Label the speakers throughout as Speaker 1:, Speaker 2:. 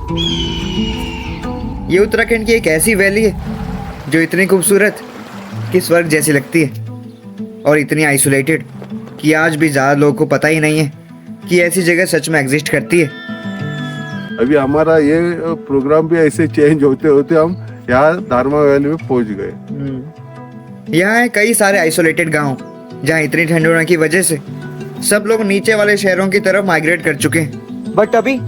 Speaker 1: ये उत्तराखंड की एक ऐसी वैली है जो इतनी खूबसूरत कि स्वर्ग जैसी लगती है, और इतनी आइसोलेटेड कि आज भी ज़्यादा लोगों को पता ही नहीं है कि ऐसी जगह सच में एग्जिस्ट करती है।
Speaker 2: अभी हमारा ये प्रोग्राम भी ऐसे चेंज होते होते हम यहाँ दारमा वैली में पहुँच गए।
Speaker 1: यहाँ है कई सारे आइसोलेटेड गांव जहाँ इतनी ठंड होने की वजह से सब लोग नीचे वाले शहरों की तरफ माइग्रेट कर चुके हैं।
Speaker 3: बट अभी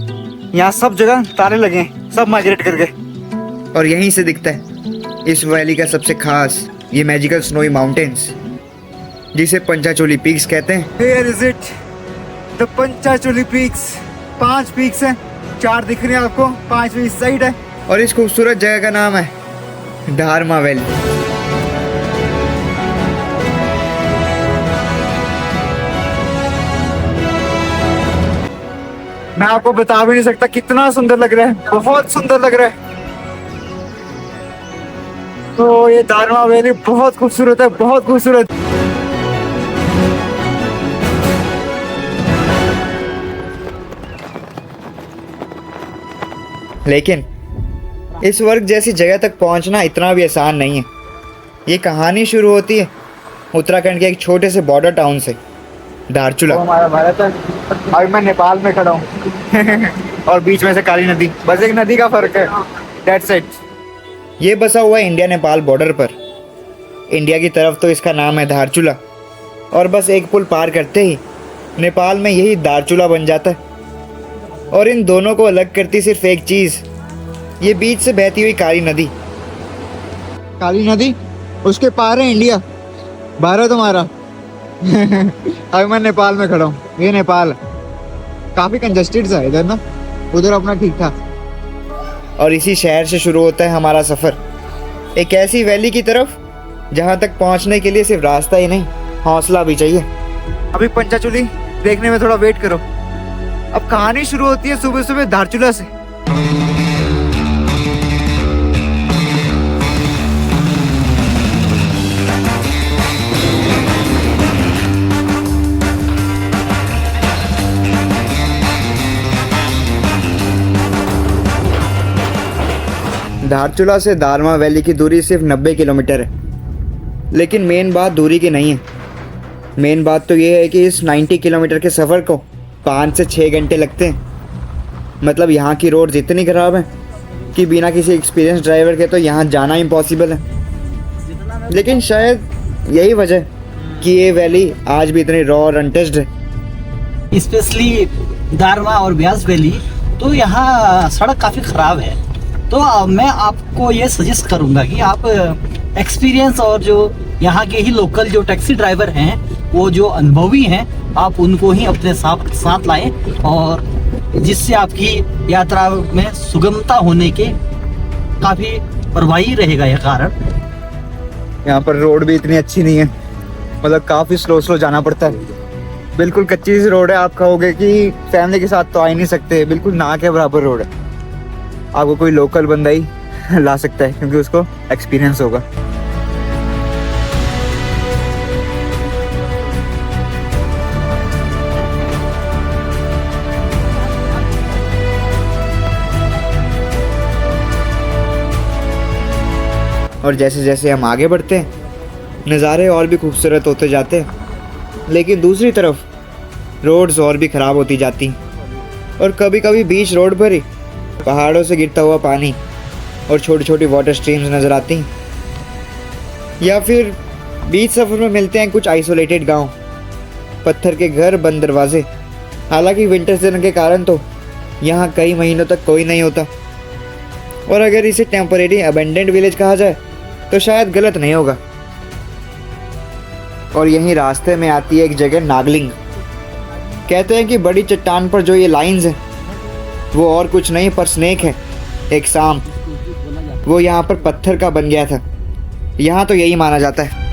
Speaker 3: यहाँ सब जगह तारे लगे हैं, सब माइग्रेट कर गए।
Speaker 1: और यहीं से दिखता है इस वैली का सबसे खास ये मैजिकल स्नोई माउंटेन्स, जिसे पंचाचोली पीक्स कहते हैं।
Speaker 3: Here is it, the Panchachuli peaks. 5 peaks हैं, 4 दिख रहे हैं आपको, 5वीं इस साइड है।
Speaker 1: और इस खूबसूरत जगह का नाम है धारमा वैली।
Speaker 3: मैं आपको बता भी नहीं सकता कितना सुंदर लग रहा है, बहुत सुंदर लग रहा है। तो ये दारमा वैली बहुत खूबसूरत है, बहुत खूबसूरत।
Speaker 1: लेकिन इस वर्ग जैसी जगह तक पहुंचना इतना भी आसान नहीं है। ये कहानी शुरू होती है उत्तराखंड के एक छोटे से बॉर्डर टाउन से, धारचूला।
Speaker 3: हमारा भारत है, अभी मैं नेपाल में खड़ा हूँ और बीच में से काली नदी, बस एक नदी का फर्क है, दैट्स इट।
Speaker 1: ये बसा हुआ है इंडिया नेपाल बॉर्डर पर। इंडिया की तरफ तो इसका नाम है धारचूला, और बस एक पुल पार करते ही नेपाल में यही धारचूला बन जाता है। और इन दोनों को अलग करती सिर्फ एक चीज़, ये बीच से बहती हुई काली नदी।
Speaker 3: काली नदी, उसके पार है इंडिया, भारत हमारा। अभी मैं नेपाल में खड़ा हूँ, ये नेपाल है। काफी कंजस्टेड सा है इधर ना, उधर अपना ठीक ठाक।
Speaker 1: और इसी शहर से शुरू होता है हमारा सफ़र, एक ऐसी वैली की तरफ जहाँ तक पहुँचने के लिए सिर्फ रास्ता ही नहीं, हौसला भी चाहिए।
Speaker 3: अभी पंचाचूली देखने में थोड़ा वेट करो, अब कहानी शुरू होती है सुबह सुबह धारचूला से।
Speaker 1: धारचूला से दारमा वैली की दूरी सिर्फ 90 किलोमीटर है, लेकिन मेन बात दूरी की नहीं है। मेन बात तो ये है कि इस 90 किलोमीटर के सफ़र को 5 से 6 घंटे लगते हैं। मतलब यहाँ की रोड्स इतनी ख़राब हैं कि बिना किसी एक्सपीरियंस ड्राइवर के तो यहाँ जाना इम्पॉसिबल है। लेकिन शायद यही वजह कि ये वैली आज भी इतनी रॉ और अनटच्ड है।
Speaker 4: स्पेशली दारमा और ब्यास वैली, तो यहाँ सड़क काफ़ी ख़राब है। तो मैं आपको ये सजेस्ट करूँगा कि आप एक्सपीरियंस और जो यहाँ के ही लोकल जो टैक्सी ड्राइवर हैं, वो जो अनुभवी हैं, आप उनको ही अपने साथ लाएं, और जिससे आपकी यात्रा में सुगमता होने के काफ़ी प्रभावी रहेगा यह कारण।
Speaker 1: यहाँ पर रोड भी इतनी अच्छी नहीं है, मतलब काफ़ी स्लो जाना पड़ता है। बिल्कुल कच्ची सी रोड है, आप कहोगे कि फैमिली के साथ तो आ ही नहीं सकते। बिल्कुल ना के बराबर रोड है, आपको कोई लोकल बंदा ही ला सकता है क्योंकि उसको एक्सपीरियंस होगा। और जैसे जैसे हम आगे बढ़ते हैं नज़ारे और भी खूबसूरत होते जाते हैं, लेकिन दूसरी तरफ रोड्स और भी ख़राब होती जाती हैं। और कभी कभी बीच रोड पर ही पहाड़ों से गिरता हुआ पानी और छोटी छोटी वाटर स्ट्रीम्स नज़र आती हैं। या फिर बीच सफ़र में मिलते हैं कुछ आइसोलेटेड गांव, पत्थर के घर, बंद दरवाजे। हालांकि विंटर सीजन के कारण तो यहाँ कई महीनों तक कोई नहीं होता, और अगर इसे टेम्परेरी अबेंडेंट विलेज कहा जाए तो शायद गलत नहीं होगा। और यहीं रास्ते में आती है एक जगह नागलिंग। कहते हैं कि बड़ी चट्टान पर जो ये लाइंस हैं वो और कुछ नहीं पर स्नेक है, एक सांप। वो यहाँ पर पत्थर का बन गया था, यहाँ तो यही माना जाता है।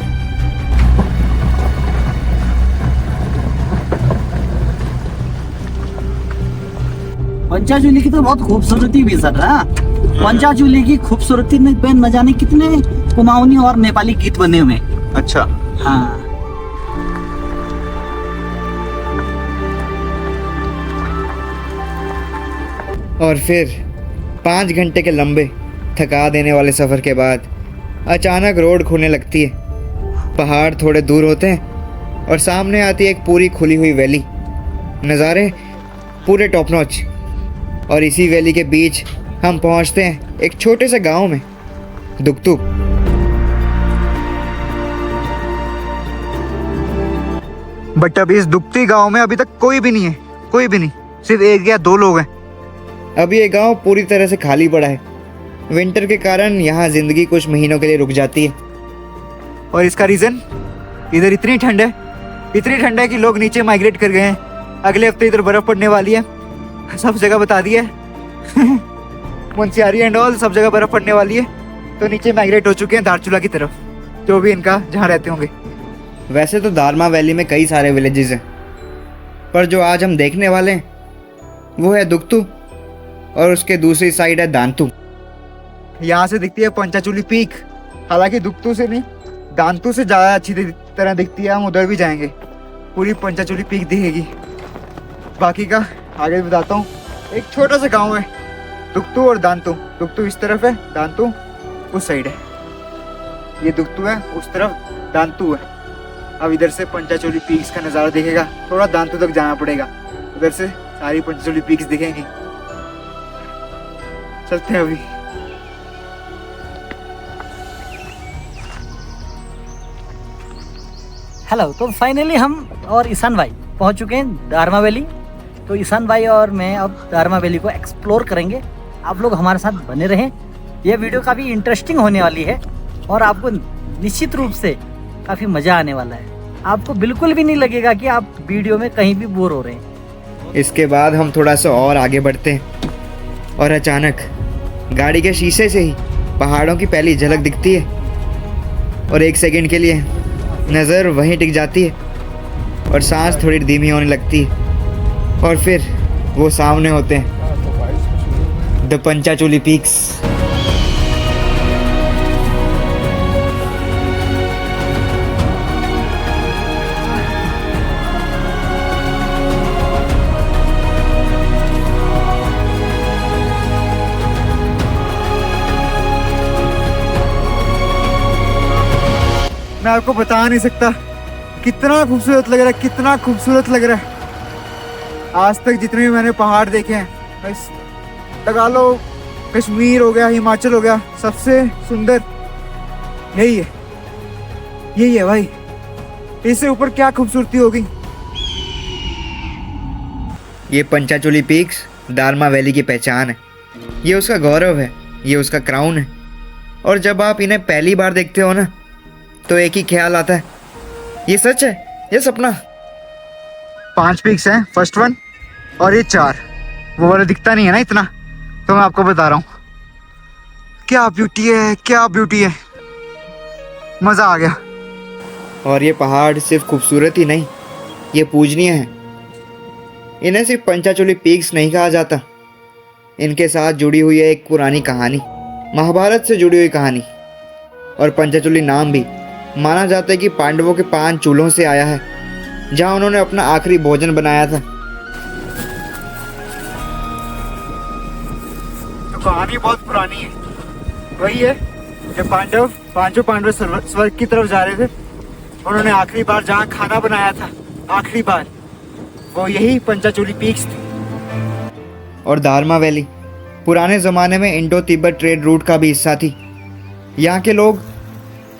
Speaker 4: पंचाचूली की तो बहुत खूबसूरती भी सर है। पंचाचूली की खूबसूरती में न जाने कितने कुमाऊनी और नेपाली गीत बने हुए।
Speaker 3: अच्छा,
Speaker 4: हाँ।
Speaker 1: और फिर 5 घंटे के लंबे थका देने वाले सफ़र के बाद अचानक रोड खुलने लगती है। पहाड़ थोड़े दूर होते हैं और सामने आती है एक पूरी खुली हुई वैली। नज़ारे पूरे टॉप नॉच। और इसी वैली के बीच हम पहुंचते हैं एक छोटे से गांव में, दुकतू।
Speaker 3: बट अभी इस दुखती गांव में अभी तक कोई भी नहीं है, कोई भी नहीं, सिर्फ 1 या 2 लोग हैं।
Speaker 1: अब ये गांव पूरी तरह से खाली पड़ा है। विंटर के कारण यहाँ ज़िंदगी कुछ महीनों के लिए रुक जाती है।
Speaker 3: और इसका रीज़न, इधर इतनी ठंड है कि लोग नीचे माइग्रेट कर गए हैं। अगले हफ्ते इधर बर्फ़ पड़ने वाली है, सब जगह बता दिया है। मुंशियारी एंड ऑल सब जगह बर्फ़ पड़ने वाली है, तो नीचे माइग्रेट हो चुके हैं धारचूला की तरफ, जो भी इनका जहाँ रहते होंगे।
Speaker 1: वैसे तो दारमा वैली में कई सारे विलेजेस हैं, पर जो आज हम देखने वाले हैं वो है दुकतू और उसके दूसरी साइड है दांतू।
Speaker 3: यहाँ से दिखती है पंचाचूली पीक, हालांकि दुकतू से नहीं, दांतू से ज़्यादा अच्छी तरह दिखती है। हम उधर भी जाएंगे, पूरी पंचाचूली पीक दिखेगी। बाकी का आगे बताता हूँ। एक छोटा सा गांव है, दुकतू और दांतू। दुकतू इस तरफ है, दांतू उस साइड है। ये दुकतू है, उस तरफ दांतू है। अब इधर से पंचाचूली पीक्स का नज़ारा दिखेगा। थोड़ा दांतू तक जाना पड़ेगा, उधर से सारी पंचाचूली पीक्स दिखेंगी। चलते हैं अभी।
Speaker 4: हेलो, तो फाइनली हम और ईशान भाई पहुंच चुके हैं दारमा वैली। तो ईशान भाई और मैं अब दारमा वैली को एक्सप्लोर करेंगे। आप लोग हमारे साथ बने रहें, यह वीडियो काफ़ी इंटरेस्टिंग होने वाली है और आपको निश्चित रूप से काफ़ी मज़ा आने वाला है। आपको बिल्कुल भी नहीं लगेगा कि आप वीडियो में कहीं भी बोर हो रहे हैं।
Speaker 1: इसके बाद हम थोड़ा सा और आगे बढ़ते हैं और अचानक गाड़ी के शीशे से ही पहाड़ों की पहली झलक दिखती है और 1 सेकंड के लिए नज़र वहीं टिक जाती है और सांस थोड़ी धीमी होने लगती है और फिर वो सामने होते हैं द पंचाचूली पीक्स।
Speaker 3: मैं आपको बता नहीं सकता कितना खूबसूरत लग रहा है, कितना खूबसूरत लग रहा है। आज तक जितने भी मैंने पहाड़ देखे हैं, बस लगा लो कश्मीर हो गया, हिमाचल हो गया, सबसे सुंदर यही है, यही है भाई। इससे ऊपर क्या खूबसूरती होगी।
Speaker 1: ये पंचाचूली पीक्स दारमा वैली की पहचान है। ये उसका गौरव है, ये उसका क्राउन है। और जब आप इन्हें पहली बार देखते हो ना, तो एक ही ख्याल आता है, ये सच है, ये सपना।
Speaker 3: 5 पीक्स हैं, फर्स्ट वन और ये 4। वो वाला दिखता नहीं है ना इतना, तो मैं आपको बता रहा हूँ क्या ब्यूटी है, क्या ब्यूटी है। मज़ा आ गया।
Speaker 1: और ये पहाड़ सिर्फ खूबसूरत ही नहीं, ये पूजनीय है। इन्हें सिर्फ पंचाचूली पीक्स नहीं कहा जाता, इनके साथ जुड़ी हुई है एक पुरानी कहानी, महाभारत से जुड़ी हुई कहानी। और पंचाचूली नाम भी माना जाता है कि पांडवों के 5 चूल्हों से आया है, जहां उन्होंने अपना आखिरी भोजन बनाया था।
Speaker 3: तो कहानी बहुत पुरानी है। वही है जब पांचों पांडव स्वर्ग की तरफ जा रहे थे, उन्होंने आखिरी बार जहाँ खाना बनाया था, आखिरी बार, वो यही पंचाचूली पीक्स थी।
Speaker 1: और दारमा वैली पुराने ज़माने में इंडो तिब्बत ट्रेड रूट का भी हिस्सा थी। यहाँ के लोग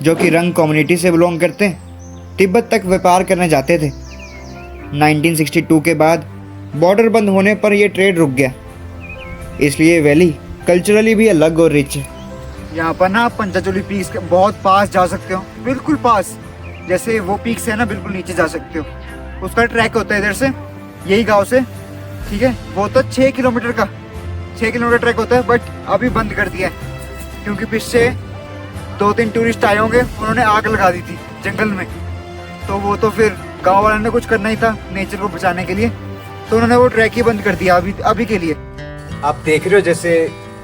Speaker 1: जो कि रंग कम्युनिटी से बिलोंग करते हैं, तिब्बत तक व्यापार करने जाते थे। 1962 के बाद बॉर्डर बंद होने पर यह ट्रेड रुक गया, इसलिए वैली कल्चरली भी अलग और रिच है।
Speaker 3: यहाँ पर ना आप पंचाचूली पीक्स के बहुत पास जा सकते हो, बिल्कुल पास। जैसे वो पीक्स है ना, बिल्कुल नीचे जा सकते हो। उसका ट्रैक होता है इधर से, यही गांव से, ठीक है। वो तो 6 किलोमीटर का 6 किलोमीटर ट्रैक होता है, बट अभी बंद कर दिया है क्योंकि पीछे 2-3 टूरिस्ट आए होंगे, उन्होंने आग लगा दी थी जंगल में। तो वो तो फिर गांव वालों ने कुछ करना ही था नेचर को बचाने के लिए, तो उन्होंने वो ट्रैक ही बंद कर दिया अभी के लिए। आप देख रहे हो जैसे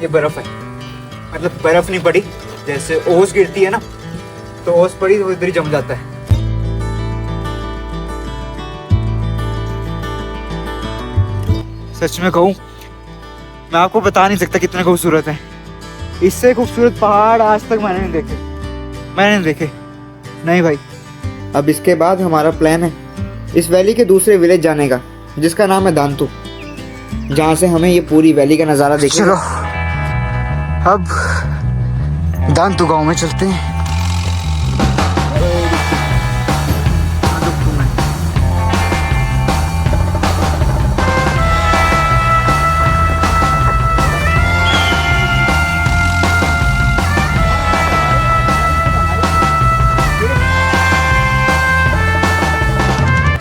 Speaker 3: ये बर्फ है, मतलब बर्फ नहीं पड़ी, जैसे ओस गिरती है ना, तो ओस पड़ी तो इधर ही जम जाता है। सच में कहूँ मैं आपको बता नहीं सकता कितने खूबसूरत है। इससे खूबसूरत पहाड़ आज तक मैंने नहीं देखे। नहीं भाई।
Speaker 1: अब इसके बाद हमारा प्लान है इस वैली के दूसरे विलेज जाने का, जिसका नाम है दांतू, जहाँ से हमें ये पूरी वैली का नज़ारा
Speaker 3: चलो
Speaker 1: देखिएगा।
Speaker 3: अब दांतू गांव में चलते हैं।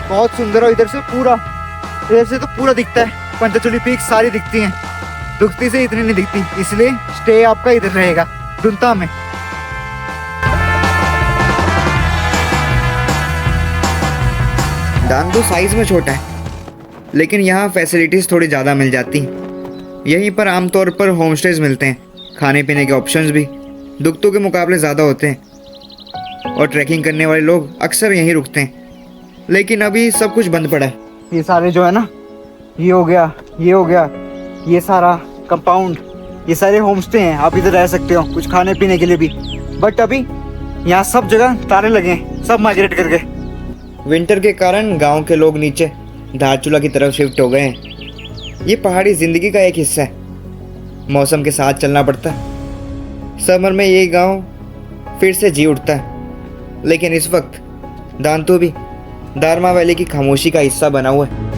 Speaker 3: बहुत सुंदर है। इधर से तो पूरा दिखता है। पंचचूली पीक सारी दिखती हैं। दुखती से इतनी नहीं दिखती, इसलिए स्टे आपका इधर रहेगा, दुंता में।
Speaker 1: दांतू साइज में छोटा है, लेकिन यहाँ फैसिलिटीज़ थोड़ी ज़्यादा मिल जाती हैं। यहीं पर आमतौर पर होम स्टेज मिलते हैं, खाने पीने के ऑप्शंस भी दुगतू के मुकाबले ज़्यादा होते हैं, और ट्रैकिंग करने वाले लोग अक्सर यहीं रुकते हैं। लेकिन अभी सब कुछ बंद पड़ा है।
Speaker 3: ये सारे जो है ना, ये हो गया, ये सारा कंपाउंड, ये सारे होम स्टे हैं। आप इधर रह सकते हो कुछ खाने पीने के लिए भी। बट अभी यहाँ सब जगह ताले लगे हैं, सब माइग्रेट कर गए।
Speaker 1: विंटर के कारण गांव के लोग नीचे धारचूला की तरफ शिफ्ट हो गए हैं। ये पहाड़ी ज़िंदगी का एक हिस्सा है, मौसम के साथ चलना पड़ता है। समर में ये गांव फिर से जी उठता है, लेकिन इस वक्त दांतू भी दारमा वैली की खामोशी का हिस्सा बना हुआ है।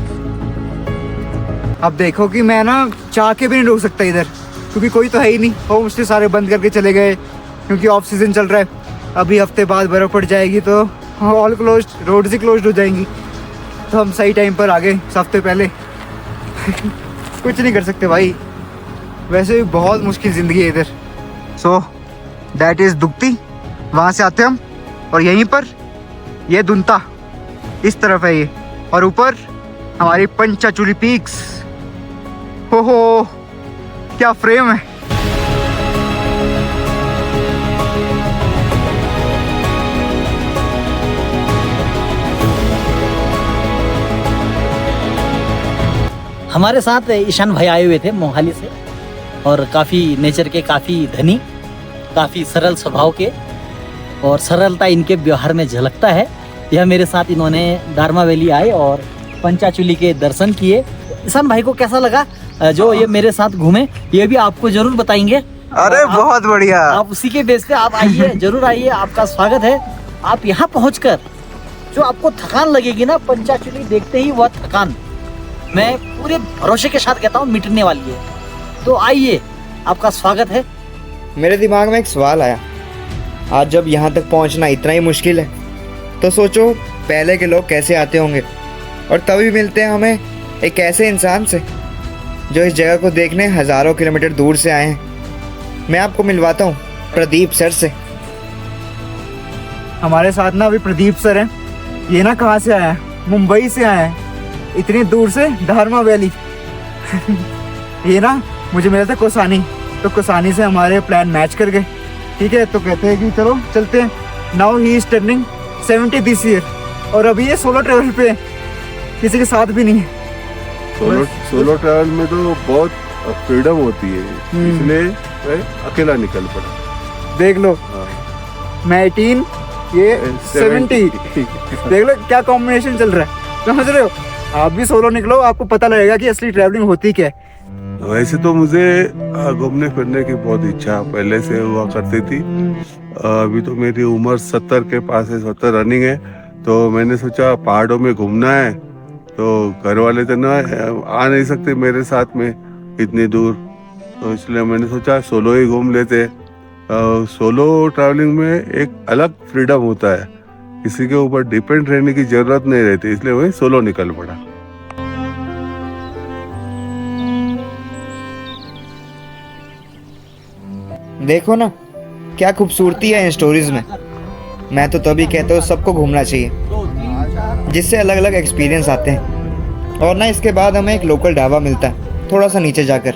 Speaker 3: अब देखो कि मैं ना चाह के भी नहीं रोक सकता इधर, क्योंकि कोई तो है ही नहीं। होम स्टे सारे बंद करके चले गए, क्योंकि ऑफ सीजन चल रहा है। अभी हफ्ते बाद बर्फ़ पड़ जाएगी तो ऑल क्लोज, रोड्स ही क्लोज हो जाएंगी। तो हम सही टाइम पर आ गए, हफ्ते पहले। कुछ नहीं कर सकते भाई, वैसे भी बहुत मुश्किल ज़िंदगी है इधर। सो दैट इज़ दुगती, वहाँ से आते हम। और यहीं पर ये दुंता इस तरफ है ये, और ऊपर हमारी पंचाचूली पीक्स। हो क्या फ्रेम है।
Speaker 4: हमारे साथ ईशान भाई आए हुए थे मोहाली से, और काफ़ी नेचर के काफ़ी धनी, काफ़ी सरल स्वभाव के, और सरलता इनके व्यवहार में झलकता है। यह मेरे साथ इन्होंने दारमा वैली आए और पंचाचूली के दर्शन किए। ईशान भाई को कैसा लगा जो ये मेरे साथ घूमे, ये भी आपको जरूर बताएंगे।
Speaker 3: अरे बहुत बढ़िया।
Speaker 4: आप उसी के बेस पे आप आइए, जरूर आइए, आपका स्वागत है। आप यहाँ पहुँचकर जो आपको थकान लगेगी ना, पंचाचूली देखते ही वह थकान मैं पूरे भरोसे के साथ कहता हूँ मिटने वाली है। तो आइए, आपका स्वागत है।
Speaker 1: मेरे दिमाग में एक सवाल आया, आज जब यहाँ तक पहुँचना इतना ही मुश्किल है, तो सोचो पहले के लोग कैसे आते होंगे। और तभी मिलते हैं हमें एक ऐसे इंसान से जो इस जगह को देखने हज़ारों किलोमीटर दूर से आए हैं। मैं आपको मिलवाता हूँ प्रदीप सर से।
Speaker 3: हमारे साथ ना अभी प्रदीप सर हैं। ये ना कहाँ से आया है, मुंबई से आया है, इतनी दूर से दारमा वैली। ये ना मुझे मिला था कोसानी, तो कोसानी से हमारे प्लान मैच कर गए। ठीक है, तो कहते हैं कि चलो चलते हैं। Now he is turning 70 this year, और अभी ये सोलो ट्रेवल पे है, किसी के साथ भी नहीं है।
Speaker 2: सोलो ट्रैवल में तो बहुत फ्रीडम होती है, इसलिए मैं अकेला निकल पड़ा।
Speaker 3: देख लो, मैं 18, ये 70। देख लो क्या कॉम्बिनेशन चल रहा है, समझ रहे हो। आप भी सोलो निकलो, आपको पता लगेगा कि असली ट्रैवलिंग होती क्या है।
Speaker 2: वैसे तो मुझे घूमने फिरने की बहुत इच्छा पहले से हुआ करती थी। अभी तो मेरी उम्र 70 के पास है, 70 रनिंग है। तो मैंने सोचा पहाड़ों में घूमना है, तो घर वाले तो ना आ नहीं सकते मेरे साथ में इतनी दूर, तो इसलिए मैंने सोचा सोलो ही घूम लेते। सोलो ट्रैवलिंग में एक अलग फ्रीडम होता है, किसी के ऊपर डिपेंड रहने की जरूरत नहीं रहती, इसलिए वही सोलो निकल पड़ा।
Speaker 1: देखो ना क्या खूबसूरती है इन स्टोरीज में। मैं तो तभी कहता हूँ सबको घूमना चाहिए, जिससे अलग अलग एक्सपीरियंस आते हैं। और ना इसके बाद हमें एक लोकल ढाबा मिलता है थोड़ा सा नीचे जाकर,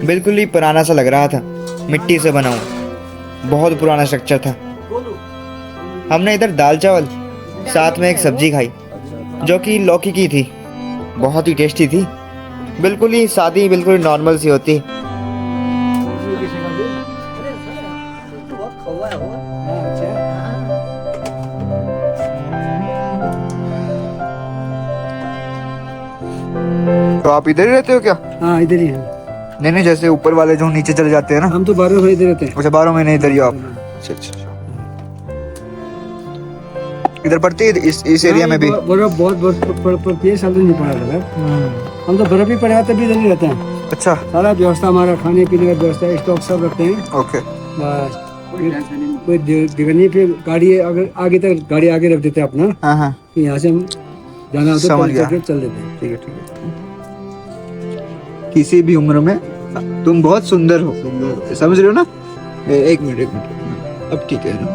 Speaker 1: बिल्कुल ही पुराना सा लग रहा था, मिट्टी से बना हुआ, बहुत पुराना स्ट्रक्चर था। हमने इधर दाल चावल साथ में एक सब्जी खाई जो कि लौकी की थी, बहुत ही टेस्टी थी। बिल्कुल ही सादी, बिल्कुल नॉर्मल सी होती। तो आप इधर ही रहते हो क्या?
Speaker 5: हाँ इधर ही है।
Speaker 1: नहीं नहीं, जैसे ऊपर वाले जो नीचे चले जाते हैं ना।
Speaker 5: हम तो 12 महीने इधर रहते हैं।
Speaker 1: अच्छा 12 महीने इधर ही हो आप। अच्छा अच्छा। इधर पड़ती है इस एरिया में भी?
Speaker 5: बर्फ बहुत पड़ती है, साल नहीं पड़ा था। हम तो बर्फ भी पड़ा तभी इधर ही रहते हैं।
Speaker 1: अच्छा।
Speaker 5: सारा व्यवस्था हमारा, खाने पीने का व्यवस्था, स्टॉक सब रखते हैं।
Speaker 1: ओके।
Speaker 5: बस कोई दिक्कत नहीं। फिर गाड़ी अगर आगे तक गाड़ी आगे रख देते हैं अपना।
Speaker 1: हाँ हाँ
Speaker 5: यहाँ से हम जाना होता
Speaker 1: समझ गया।
Speaker 5: है चल देते हैं।
Speaker 1: ठीक है ठीक है। किसी भी उम्र में तुम बहुत सुंदर हो, समझ रहे हो ना? एक मिनट अब ठीक है ना?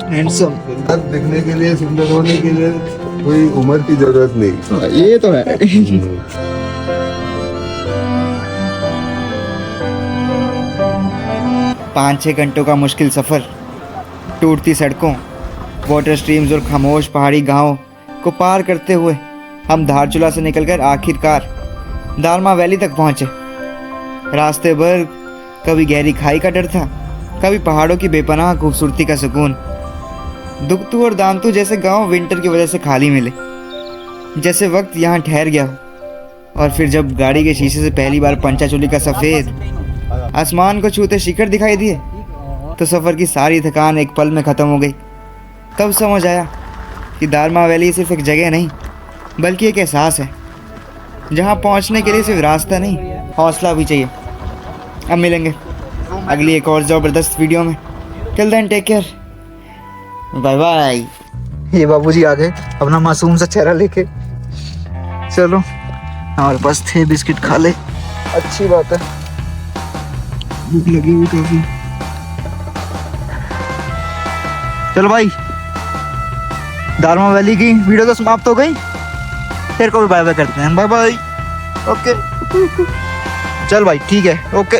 Speaker 1: हैंडसम।
Speaker 2: सुंदर दिखने के लिए, सुंदर होने के लिए कोई उम्र की जरूरत नहीं।
Speaker 1: ये तो है। 5-6 घंटों का मुश्किल सफ़र, टूटती सड़कों, वाटर स्ट्रीम्स और खामोश पहाड़ी गांव को पार करते हुए हम धारचूला से निकलकर आखिरकार दारमा वैली तक पहुंचे। रास्ते भर कभी गहरी खाई का डर था, कभी पहाड़ों की बेपनाह खूबसूरती का सुकून। दुगतू और दांतू जैसे गांव विंटर की वजह से खाली मिले, जैसे वक्त यहाँ ठहर गया हो। और फिर जब गाड़ी के शीशे से पहली बार पंचाचूली का सफ़ेद आसमान को छूते शिखर दिखाई दिए तो सफ़र की सारी थकान एक पल में ख़त्म हो गई। तब समझ आया कि दारमा वैली सिर्फ एक जगह नहीं बल्कि एक एहसास है, जहाँ पहुँचने के लिए सिर्फ रास्ता नहीं, हौसला भी चाहिए। अब मिलेंगे अगली एक और ज़बरदस्त वीडियो में। Till then take care, bye bye. ये बाबूजी आ गए अपना मासूम सा चेहरा लेके। चलो हमारे पास थे बिस्किट, खा ले, अच्छी बात है, भूख लगी हुई काफी। चलो भाई, दारमा वैली की वीडियो तो समाप्त हो गई, फिर को भी बाय बाय करते हैं। Bye bye. ओके चल भाई, ठीक है, ओके।